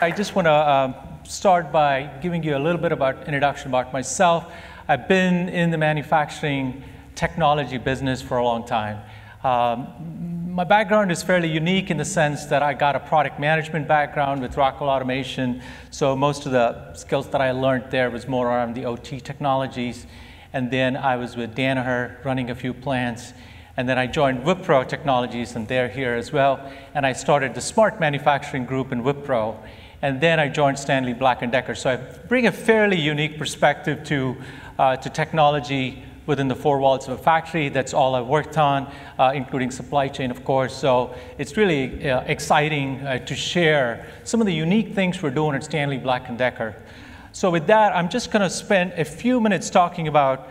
I just want to start by giving you a little bit about introduction about myself. I've been in the manufacturing technology business for a long time. My background is fairly unique in the sense that I got a product management background with Rockwell Automation, so most of the skills that I learned there was more around the OT technologies. And then I was with Danaher running a few plants. And then I joined Wipro Technologies, and they're here as well. And I started the Smart Manufacturing Group in Wipro. And then I joined Stanley Black Decker. So I bring a fairly unique perspective to technology within the four walls of a factory. That's all I've worked on, including supply chain, of course. So it's really exciting to share some of the unique things we're doing at Stanley Black Decker. So with that, I'm just going to spend a few minutes talking about,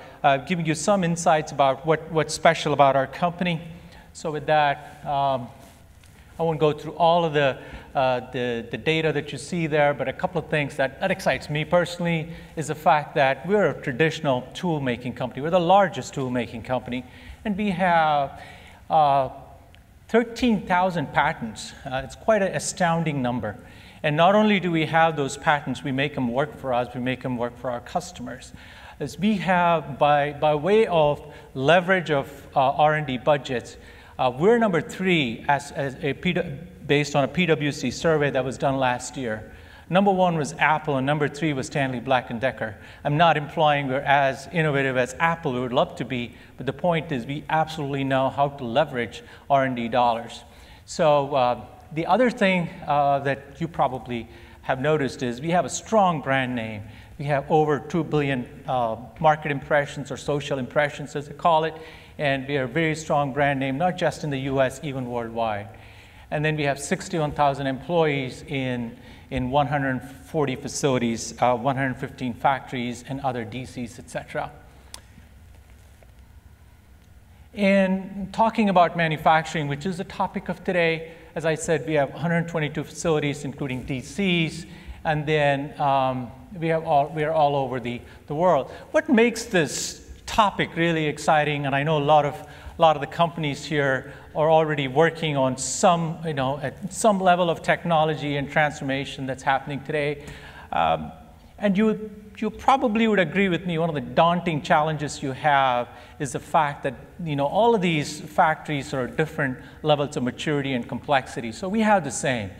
giving you some insights about what's special about our company. So with that, I won't go through all of the data that you see there, but a couple of things that excites me personally is the fact that we're a traditional tool-making company. We're the largest tool-making company, and we have 13,000 patents. It's quite an astounding number. And not only do we have those patents, we make them work for us, we make them work for our customers. As we have, by way of leverage of R&D budgets, we're number 3 based on a PwC survey that was done last year. Number 1 was Apple, and number 3 was Stanley Black Decker. I'm not implying we're as innovative as Apple we would love to be, but the point is we absolutely know how to leverage R&D dollars. So the other thing that you probably have noticed is we have a strong brand name. We have over 2 billion market impressions, or social impressions as they call it, and we are a very strong brand name, not just in the US, even worldwide. And then we have 61,000 employees in 140 facilities, 115 factories, and other DCs, etc. And talking about manufacturing, which is the topic of today, as I said, we have 122 facilities, including DCs, and then we are all over the world. What makes this topic really exciting, and I know a lot of the companies here are already working on some, at some level of technology and transformation that's happening today, and you probably would agree with me, one of the daunting challenges you have is the fact that all of these factories are different levels of maturity and complexity. So we have the same.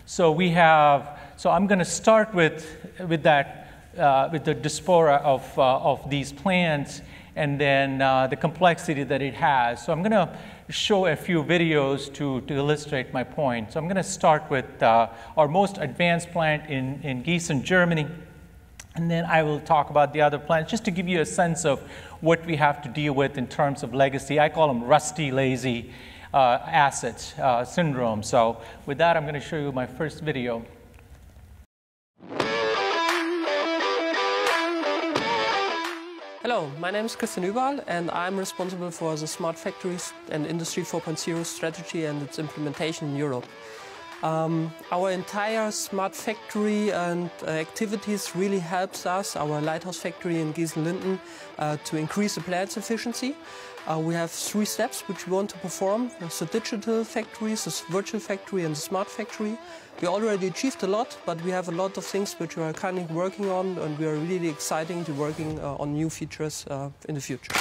So I'm going to start with the diaspora of these plants, and then the complexity that it has. So I'm going to show a few videos to illustrate my point. So I'm going to start with our most advanced plant in Gießen, Germany. And then I will talk about the other plants, just to give you a sense of what we have to deal with in terms of legacy. I call them rusty, lazy assets syndrome. So with that, I'm going to show you my first video. Hello, my name is Christian Überall, and I'm responsible for the Smart Factories and Industry 4.0 strategy and its implementation in Europe. Our entire smart factory and activities really helps us, our lighthouse factory in Gießen-Linden, to increase the plant's efficiency. We have 3 steps which we want to perform: the digital factories, the virtual factory, and the smart factory. We already achieved a lot, but we have a lot of things which we are currently working on, and we are really excited to working on new features in the future.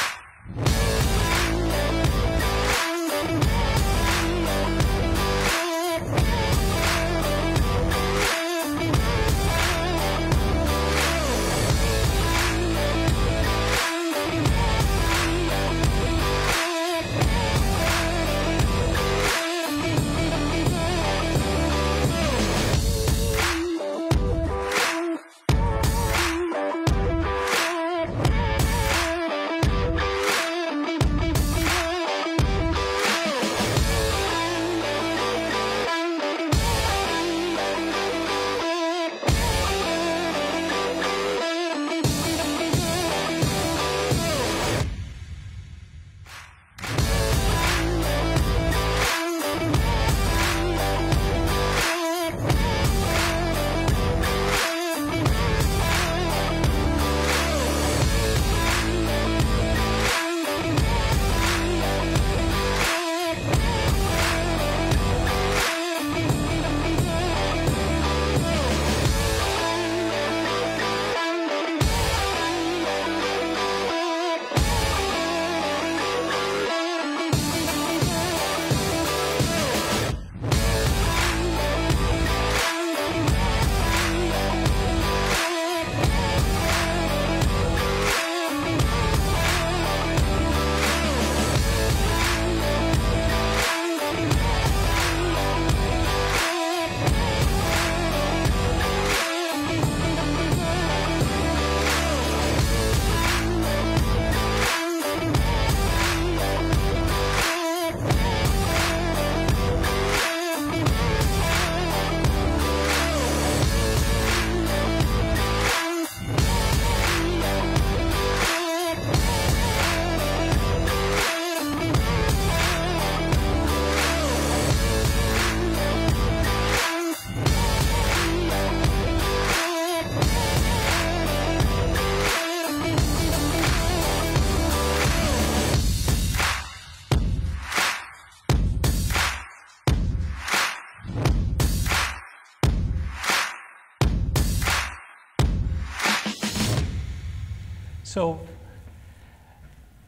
So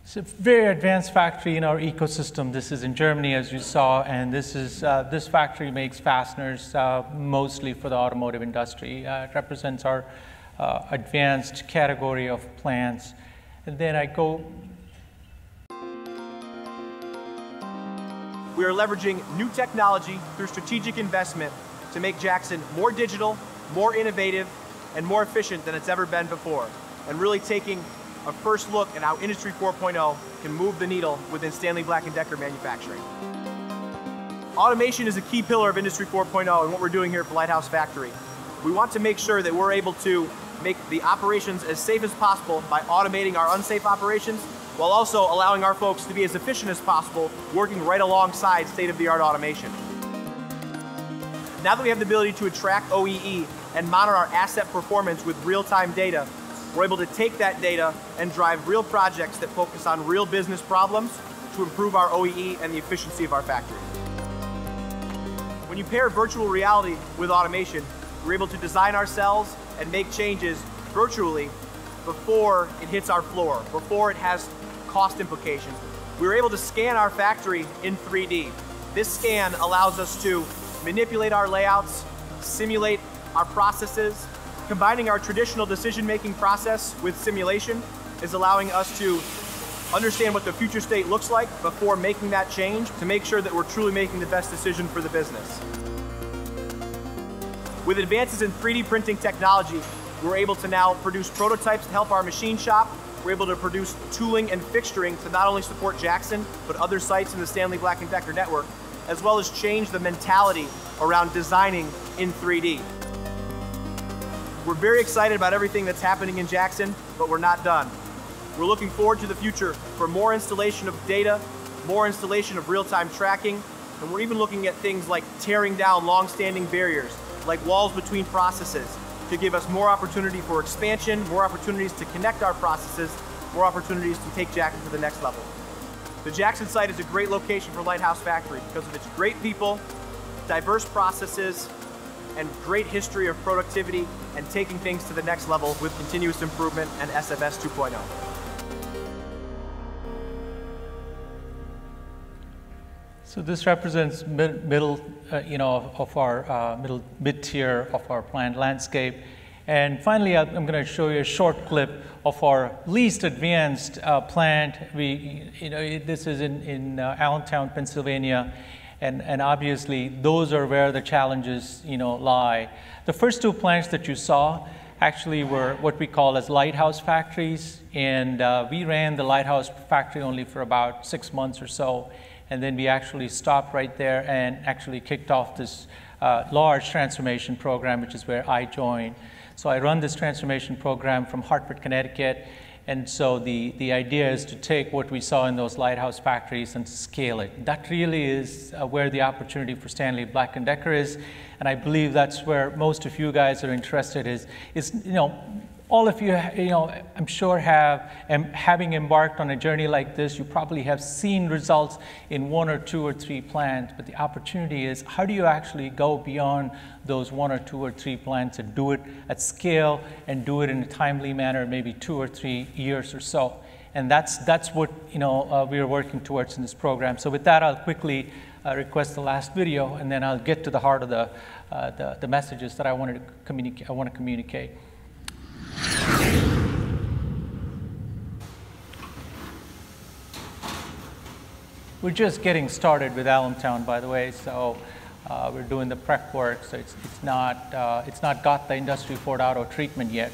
it's a very advanced factory in our ecosystem. This is in Germany, as you saw, and this factory makes fasteners mostly for the automotive industry. It represents our advanced category of plants. And then I go. We are leveraging new technology through strategic investment to make Jackson more digital, more innovative, and more efficient than it's ever been before, and really taking a first look at how Industry 4.0 can move the needle within Stanley Black Decker manufacturing. Automation is a key pillar of Industry 4.0 and what we're doing here at the Lighthouse Factory. We want to make sure that we're able to make the operations as safe as possible by automating our unsafe operations, while also allowing our folks to be as efficient as possible, working right alongside state-of-the-art automation. Now that we have the ability to track OEE and monitor our asset performance with real-time data, we're able to take that data and drive real projects that focus on real business problems to improve our OEE and the efficiency of our factory. When you pair virtual reality with automation, we're able to design our cells and make changes virtually before it hits our floor, before it has cost implications. We were able to scan our factory in 3D. This scan allows us to manipulate our layouts, simulate our processes. Combining our traditional decision-making process with simulation is allowing us to understand what the future state looks like before making that change to make sure that we're truly making the best decision for the business. With advances in 3D printing technology, we're able to now produce prototypes to help our machine shop. We're able to produce tooling and fixturing to not only support Jackson, but other sites in the Stanley Black Decker network, as well as change the mentality around designing in 3D. We're very excited about everything that's happening in Jackson, but we're not done. We're looking forward to the future for more installation of data, more installation of real-time tracking, and we're even looking at things like tearing down long-standing barriers, like walls between processes, to give us more opportunity for expansion, more opportunities to connect our processes, more opportunities to take Jackson to the next level. The Jackson site is a great location for Lighthouse Factory because of its great people, diverse processes, and great history of productivity and taking things to the next level with continuous improvement and SFS 2.0. So this represents middle, of our mid-tier of our plant landscape. And finally, I'm going to show you a short clip of our least advanced plant. This is in Alum Town, Pennsylvania. And obviously, those are where the challenges, lie. The first two plants that you saw actually were what we call as lighthouse factories. And we ran the lighthouse factory only for about 6 months or so. And then we actually stopped right there and actually kicked off this large transformation program, which is where I joined. So I run this transformation program from Hartford, Connecticut. And so the idea is to take what we saw in those lighthouse factories and scale it. That really is where the opportunity for Stanley Black & Decker is. And I believe that's where most of you guys are interested is all of you, I'm sure having embarked on a journey like this, you probably have seen results in 1 or 2 or 3 plants, but the opportunity is how do you actually go beyond those 1 or 2 or 3 plants and do it at scale and do it in a timely manner, maybe 2 or 3 years or so. And that's what we are working towards in this program. So with that, I'll quickly request the last video, and then I'll get to the heart of the messages that I want to communicate. We're just getting started with Alum Town, by the way, so we're doing the prep work, so it's not got the Industry 4.0 treatment yet.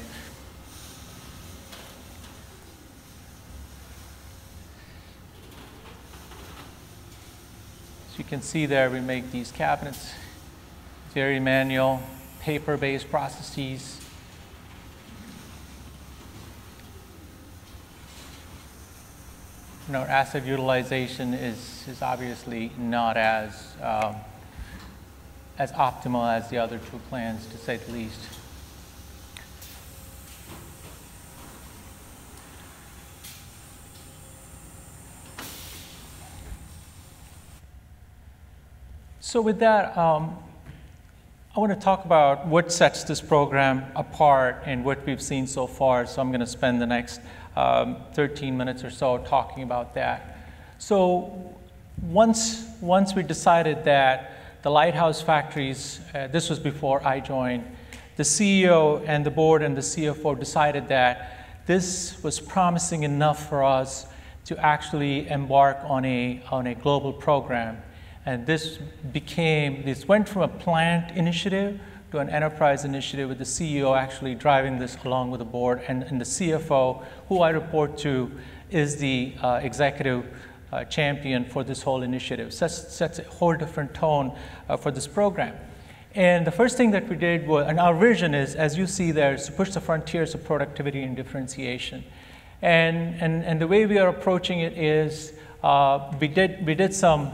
So you can see there we make these cabinets, very manual, paper-based processes. Our asset utilization is obviously not as optimal as the other 2 plants, to say the least. So with that, I want to talk about what sets this program apart and what we've seen so far. So I'm going to spend the next 13 minutes or so talking about that. So once we decided that the Lighthouse Factories, this was before I joined, the CEO and the board and the CFO decided that this was promising enough for us to actually embark on a global program. And this went from a plant initiative to an enterprise initiative with the CEO actually driving this along with the board, and the CFO, who I report to, is the executive champion for this whole initiative. Sets a whole different tone for this program. And the first thing that we did was, and our vision is, as you see there, is to push the frontiers of productivity and differentiation. And the way we are approaching it is, we did some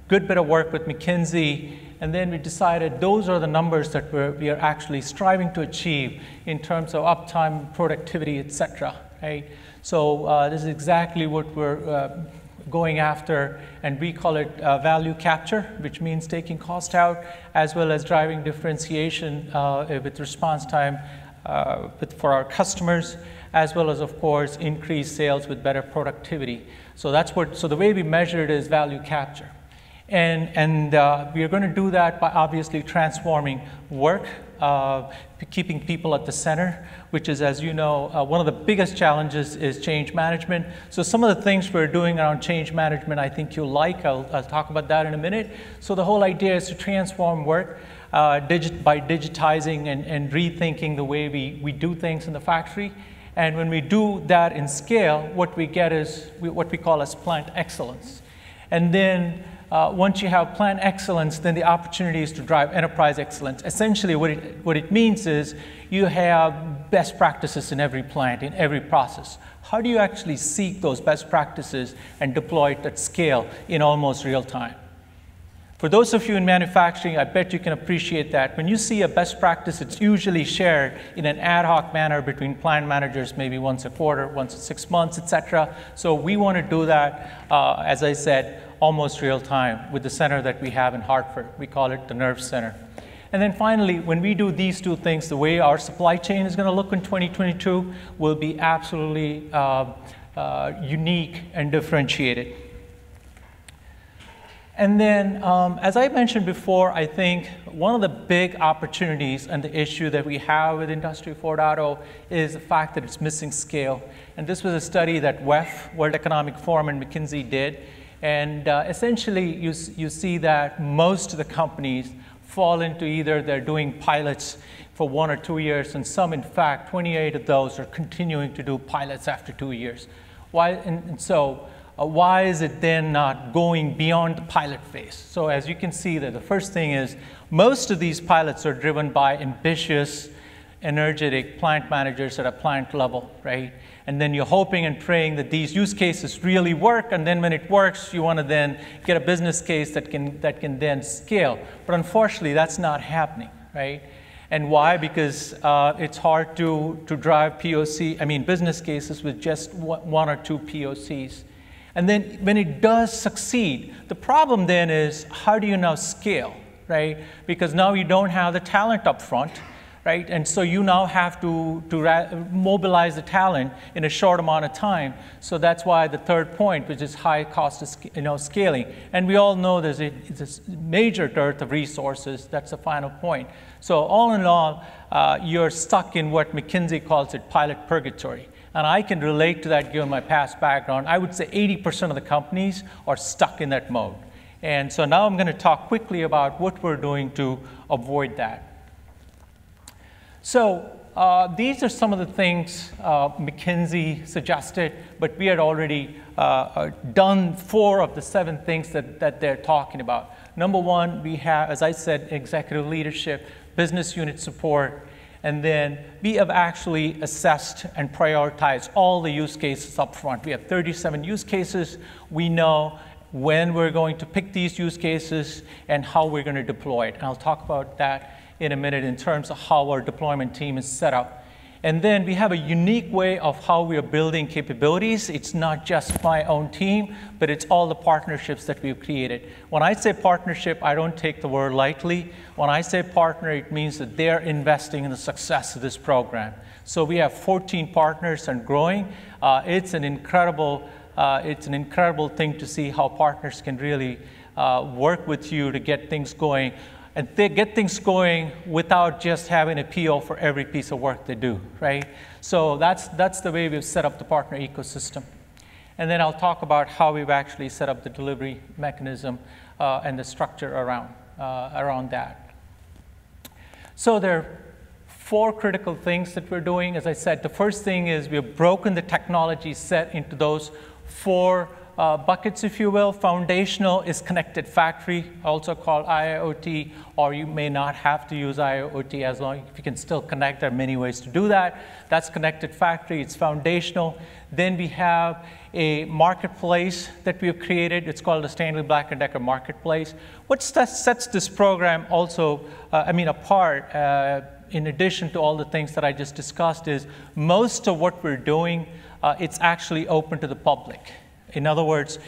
good bit of work with McKinsey, and then we decided those are the numbers that we are actually striving to achieve in terms of uptime, productivity, et cetera, right? So this is exactly what we're going after, and we call it value capture, which means taking cost out, as well as driving differentiation with response time for our customers, as well as, of course, increased sales with better productivity. So so the way we measure it is value capture. And we are going to do that by obviously transforming work, keeping people at the center, which is, as you know, one of the biggest challenges is change management. So some of the things we're doing around change management I think you'll like. I'll talk about that in a minute. So the whole idea is to transform work by digitizing and rethinking the way we do things in the factory. And when we do that in scale, what we get is what we call as plant excellence. And then once you have plant excellence, then the opportunity is to drive enterprise excellence. Essentially, what it means is you have best practices in every plant, in every process. How do you actually seek those best practices and deploy it at scale in almost real time? For those of you in manufacturing, I bet you can appreciate that. When you see a best practice, it's usually shared in an ad hoc manner between plant managers, maybe once a quarter, once in 6 months, et cetera. So we want to do that, as I said, almost real time with the center that we have in Hartford. We call it the Nerve Center. And then finally, when we do these two things, the way our supply chain is going to look in 2022 will be absolutely unique and differentiated. And then, as I mentioned before, I think one of the big opportunities and the issue that we have with Industry 4.0 is the fact that it's missing scale. And this was a study that WEF, World Economic Forum, and McKinsey did. And essentially, you see that most of the companies fall into either they're doing pilots for 1 or 2 years, and some, in fact, 28 of those are continuing to do pilots after 2 years. Why is it then not going beyond the pilot phase? So as you can see, that the first thing is most of these pilots are driven by ambitious, energetic plant managers at a plant level, right? And then you're hoping and praying that these use cases really work, and then when it works, you want to then get a business case that can then scale. But unfortunately, that's not happening, right? And why? Because it's hard to drive business cases with just 1 or 2 POCs. And then when it does succeed, the problem then is how do you now scale, right? Because now you don't have the talent up front, right? And so you now have to mobilize the talent in a short amount of time. So that's why the third point, which is high cost of scaling. And we all know there's a major dearth of resources. That's the final point. So all in all, you're stuck in what McKinsey calls it pilot purgatory. And I can relate to that given my past background. I would say 80% of the companies are stuck in that mode. And so now I'm going to talk quickly about what we're doing to avoid that. So these are some of the things McKinsey suggested, but we had already done 4 of the 7 things that they're talking about. Number 1, we have, as I said, executive leadership, business unit support, and then we have actually assessed and prioritized all the use cases up front. We have 37 use cases. We know when we're going to pick these use cases and how we're going to deploy it. And I'll talk about that in a minute in terms of how our deployment team is set up. And then we have a unique way of how we are building capabilities. It's not just my own team, but it's all the partnerships that we've created. When I say partnership, I don't take the word lightly. When I say partner, it means that they're investing in the success of this program. So we have 14 partners and growing. It's an incredible thing to see how partners can really work with you to get things going. And they get things going without just having a PO for every piece of work they do, right? So that's the way we've set up the partner ecosystem. And then I'll talk about how we've actually set up the delivery mechanism and the structure around that. So there are 4 critical things that we're doing. As I said, the first thing is we've broken the technology set into those 4 buckets, if you will. Foundational is connected factory, also called IIoT, or you may not have to use IIoT as long as you can still connect. There are many ways to do that. That's connected factory. It's foundational. Then we have a marketplace that we have created. It's called the Stanley Black Decker Marketplace. What sets this program also, apart, in addition to all the things that I just discussed, is most of what we're doing, it's actually open to the public. In other words,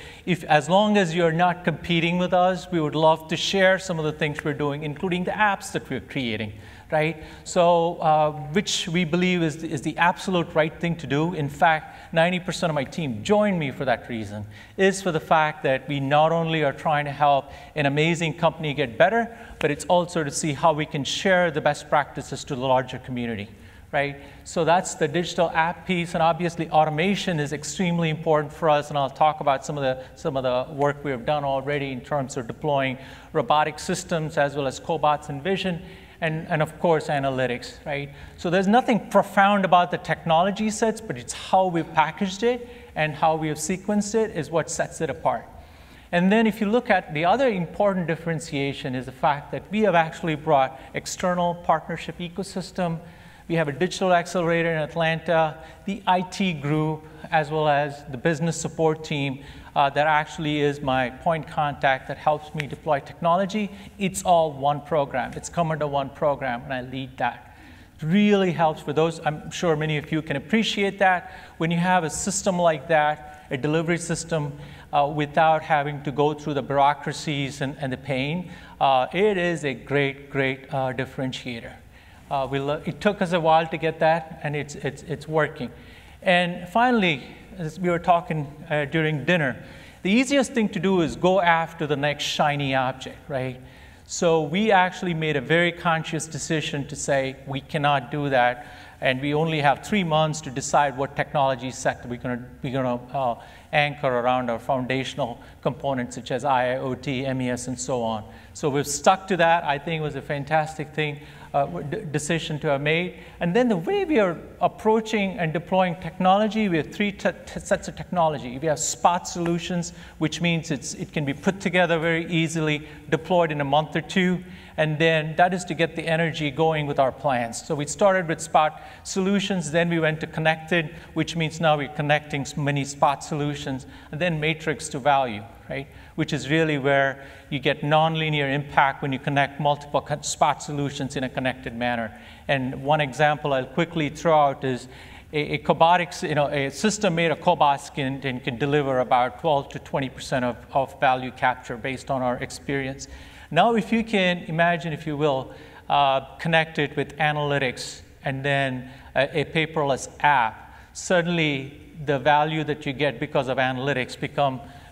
as long as you're not competing with us, we would love to share some of the things we're doing, including the apps that we're creating, right? So, which we believe is the absolute right thing to do. In fact, 90% of my team joined me for that reason, is for the fact that we not only are trying to help an amazing company get better, but it's also to see how we can share the best practices to the larger community. Right? So that's the digital app piece, and obviously automation is extremely important for us, and I'll talk about some of the work we have done already in terms of deploying robotic systems as well as cobots and vision, and of course analytics, right? So there's nothing profound about the technology sets, but it's how we've packaged it and how we have sequenced it is what sets it apart. And then if you look at the other important differentiation is the fact that we have actually brought external partnership ecosystem. We have a digital accelerator in Atlanta, the IT group, as well as the business support team that actually is my point contact that helps me deploy technology. It's all one program. It's come under one program, and I lead that. It really helps for those. I'm sure many of you can appreciate that. When you have a system like that, a delivery system, without having to go through the bureaucracies and the pain, it is a great, great differentiator. It took us a while to get that, and it's working. And finally, as we were talking during dinner, the easiest thing to do is go after the next shiny object, right? So we actually made a very conscious decision to say we cannot do that, and we only have 3 months to decide what technology set we're going to anchor around our foundational components such as IIoT, MES, and so on. So we've stuck to that. I think it was a fantastic thing. Decision to have made. And then the way we are approaching and deploying technology, we have 3 sets of technology. We have spot solutions, which means it can be put together very easily, deployed in a month or 2, and then that is to get the energy going with our plans. So we started with spot solutions, then we went to connected, which means now we're connecting many spot solutions, and then matrix to value, right? Which is really where you get nonlinear impact when you connect multiple spot solutions in a connected manner. And one example I'll quickly throw out is a cobotics, a system made of cobots can deliver about 12 to 20% of value capture based on our experience. Now, if you can imagine, if you will, connect it with analytics and then a paperless app, suddenly the value that you get because of analytics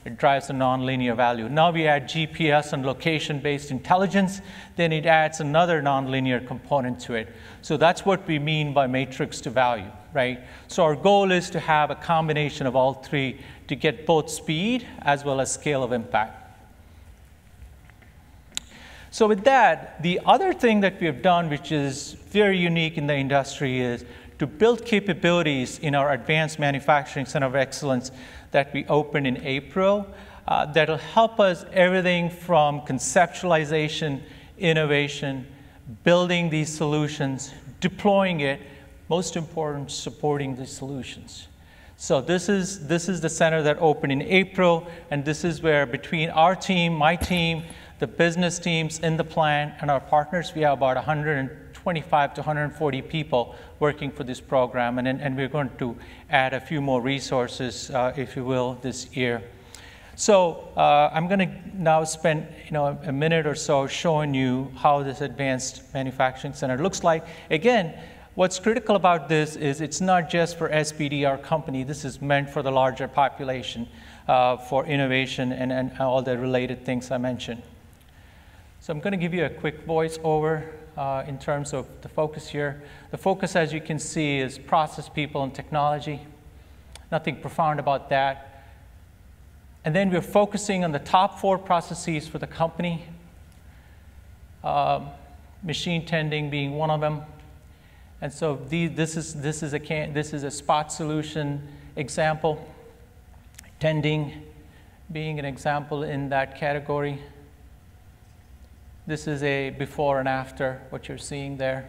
it drives a nonlinear value. Now we add GPS and location-based intelligence, then it adds another nonlinear component to it. So that's what we mean by matrix to value, right? So our goal is to have a combination of all 3 to get both speed as well as scale of impact. So with that, the other thing that we have done, which is very unique in the industry, is to build capabilities in our Advanced Manufacturing Center of Excellence that we opened in April that'll help us everything from conceptualization, innovation, building these solutions, deploying it, most important, supporting these solutions. So this is the center that opened in April, and this is where between our team, my team, the business teams in the plant, and our partners, we have about 120 25 to 140 people working for this program, and we're going to add a few more resources, if you will, this year. So I'm going to now spend a minute or so showing you how this advanced manufacturing center looks like. Again, what's critical about this is it's not just for SPD, our company. This is meant for the larger population, for innovation and all the related things I mentioned. So I'm going to give you a quick voice over in terms of the focus here. The focus, as you can see, is process, people, and technology. Nothing profound about that. And then we're focusing on the top 4 processes for the company, machine tending being one of them. And so this is a spot solution example, tending being an example in that category. This is a before and after, what you're seeing there.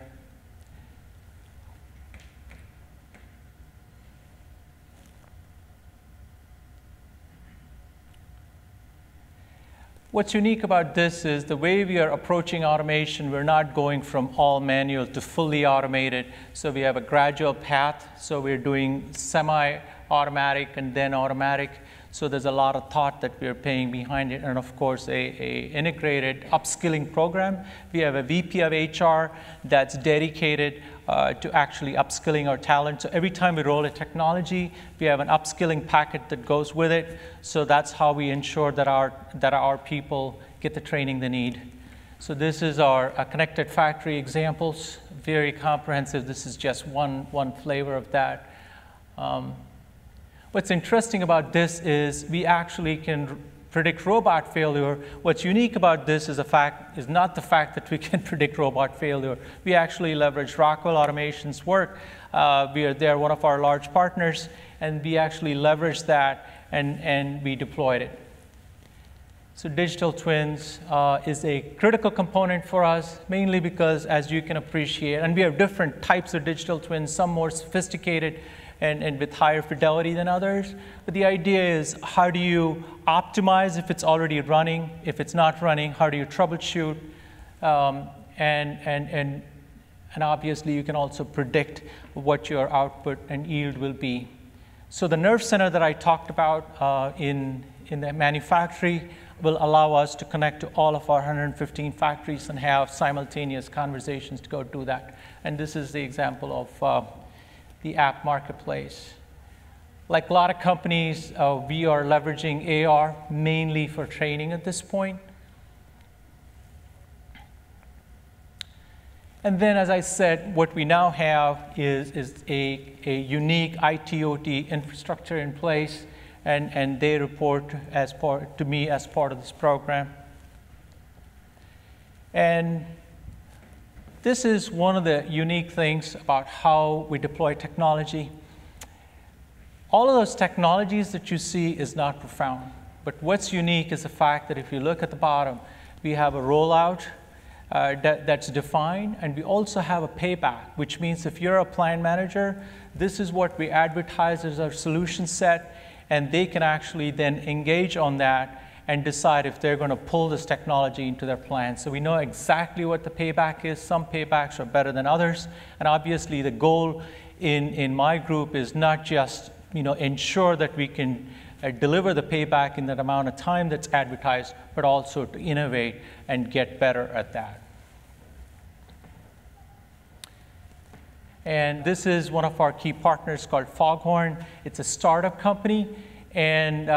What's unique about this is the way we are approaching automation, we're not going from all manual to fully automated. So we have a gradual path. So we're doing semi-automatic and then automatic. So there's a lot of thought that we're paying behind it. And of course, a integrated upskilling program. We have a VP of HR that's dedicated to actually upskilling our talent. So every time we roll a technology, we have an upskilling packet that goes with it. So that's how we ensure that our people get the training they need. So this is our connected factory examples, very comprehensive. This is just one flavor of that. What's interesting about this is we actually can predict robot failure. What's unique about this is not the fact that we can predict robot failure. We actually leverage Rockwell Automation's work. They're one of our large partners, and we actually leveraged that and we deployed it. So digital twins is a critical component for us, mainly because, as you can appreciate, and we have different types of digital twins, some more sophisticated and with higher fidelity than others. But the idea is, how do you optimize if it's already running? If it's not running, how do you troubleshoot? And obviously, you can also predict what your output and yield will be. So the nerve center that I talked about in the manufacturing will allow us to connect to all of our 115 factories and have simultaneous conversations to go do that. And this is the example of the app marketplace. Like a lot of companies, we are leveraging AR mainly for training at this point. And then, as I said, what we now have is a unique IT/OT infrastructure in place, and they report to me as part of this program. And this is one of the unique things about how we deploy technology. All of those technologies that you see is not profound. But what's unique is the fact that if you look at the bottom, we have a rollout that's defined, and we also have a payback, which means if you're a plant manager, this is what we advertise as our solution set, and they can actually then engage on that and decide if they're going to pull this technology into their plan. So we know exactly what the payback is. Some paybacks are better than others. And obviously, the goal in my group is not just ensure that we can deliver the payback in that amount of time that's advertised, but also to innovate and get better at that. And this is one of our key partners called Foghorn. It's a startup company, and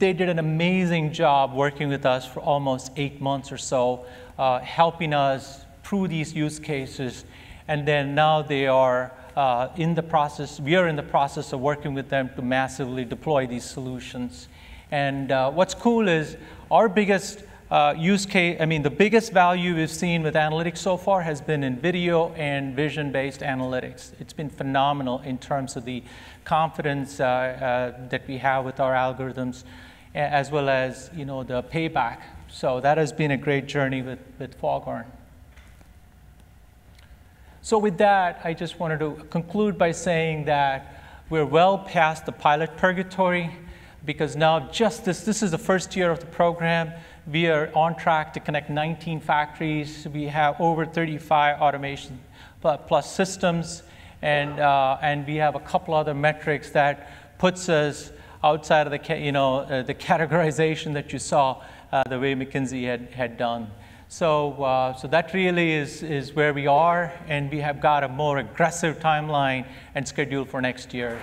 they did an amazing job working with us for almost 8 months or so, helping us through these use cases. And then now they are in the process, we are in the process of working with them to massively deploy these solutions. And what's cool is our biggest use case, the biggest value we've seen with analytics so far has been in video and vision-based analytics. It's been phenomenal in terms of the confidence that we have with our algorithms, as well as the payback. So that has been a great journey with Foghorn. So with that, I just wanted to conclude by saying that we're well past the pilot purgatory. because now just this is the first year of the program. We are on track to connect 19 factories. We have over 35 automation plus systems, and we have a couple other metrics that puts us outside of the the categorization that you saw the way McKinsey had done. So that really is where we are, and we have got a more aggressive timeline and schedule for next year.